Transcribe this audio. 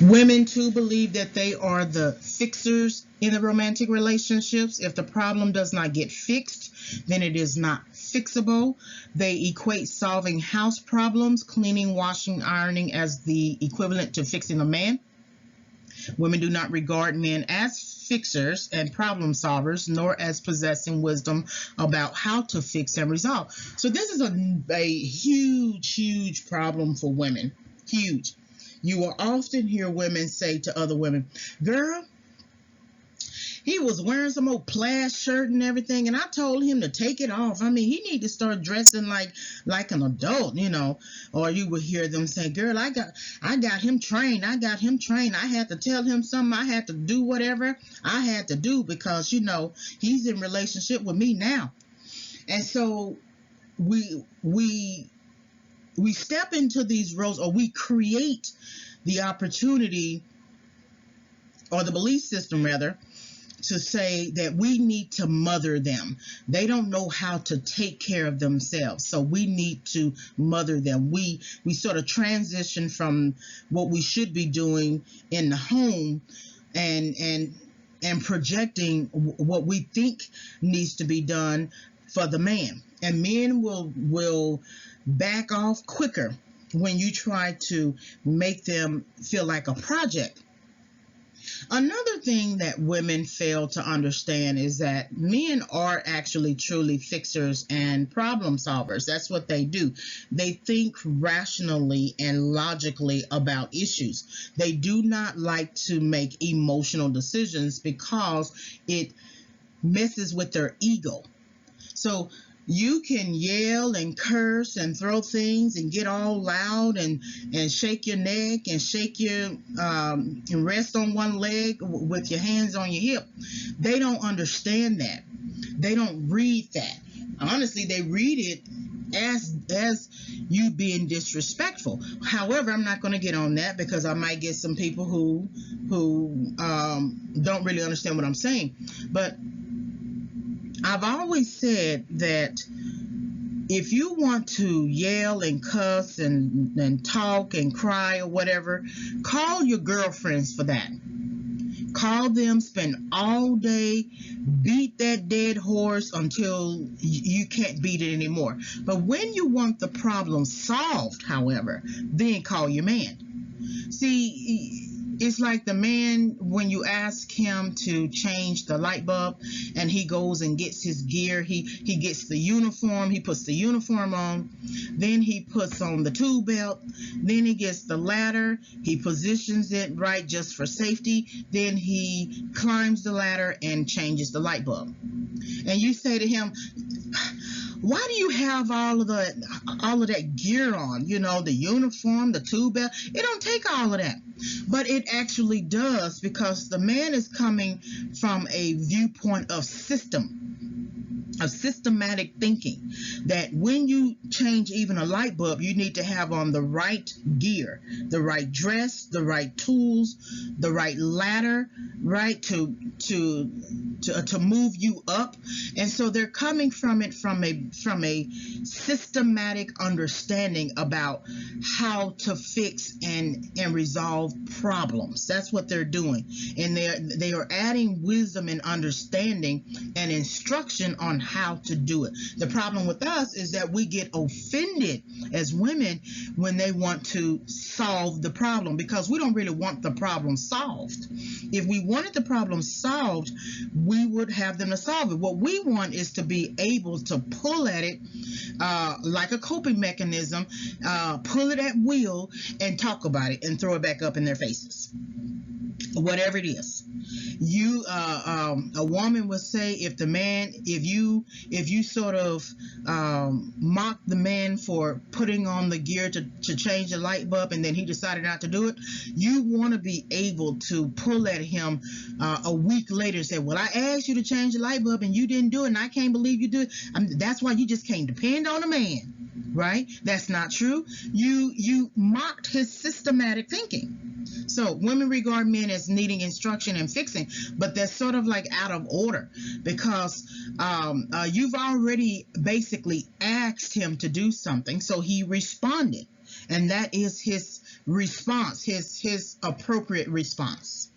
Women too believe that they are the fixers in the romantic relationships. If the problem does not get fixed, then it is not fixable. They equate solving house problems, cleaning, washing, ironing, as the equivalent to fixing a man. Women do not regard men as fixers and problem solvers, nor as possessing wisdom about how to fix and resolve. So this is a huge, huge problem for women. Huge. You will often hear women say to other women, girl, he was wearing some old plaid shirt and everything, and I told him to take it off. I mean, he need to start dressing like an adult, you know. Or you would hear them say, girl, I got him trained. I got him trained. I had to tell him something. I had to do whatever I had to do because, you know, he's in relationship with me now. And so we step into these roles, or we create the opportunity, or the belief system rather, to say that we need to mother them. They don't know how to take care of themselves, so we need to mother them. We sort of transition from what we should be doing in the home and projecting what we think needs to be done for the man. And men will back off quicker when you try to make them feel like a project. Another thing that women fail to understand is that men are actually truly fixers and problem solvers. That's what they do. They think rationally and logically about issues. They do not like to make emotional decisions because it messes with their ego. So you can yell and curse and throw things and get all loud and shake your neck and shake your and rest on one leg with your hands on your hip. They don't understand that. They don't read that. Honestly, they read it as you being disrespectful. However, I'm not going to get on that because I might get some people who don't really understand what I'm saying. But I've always said that if you want to yell and cuss and talk and cry or whatever, call your girlfriends for that. Call them, spend all day, beat that dead horse until you can't beat it anymore. But when you want the problem solved, however, then call your man. See, it's like the man, when you ask him to change the light bulb and he goes and gets his gear, he gets the uniform, he puts the uniform on, then he puts on the tool belt, then he gets the ladder, he positions it right just for safety, then he climbs the ladder and changes the light bulb. And you say to him, why do you have all of that gear on? You know, the uniform, the tool belt. It don't take all of that. But it actually does, because the man is coming from a viewpoint of systematic thinking, that when you change even a light bulb, you need to have on the right gear, the right dress, the right tools, the right ladder, right, to move you up. And so they're coming from it from a systematic understanding about how to fix and resolve problems. That's what they're doing. And they are adding wisdom and understanding and instruction on how to do it. The problem with us is that we get offended as women when they want to solve the problem, because we don't really want the problem solved. If we wanted the problem solved, we would have them to solve it. What we want is to be able to pull at it like a coping mechanism, pull it at will and talk about it and throw it back up in their faces. Whatever it is. A woman would say, if you sort of mock the man for putting on the gear to change the light bulb and then he decided not to do it, you want to be able to pull at him a week later and say, well, I asked you to change the light bulb and you didn't do it, and I can't believe you did it. That's why you just can't depend on a man. Right? That's not true. You mocked his systematic thinking. So women regard men as needing instruction and fixing, but that's sort of like out of order, because you've already basically asked him to do something, so he responded, and that is his response, his appropriate response.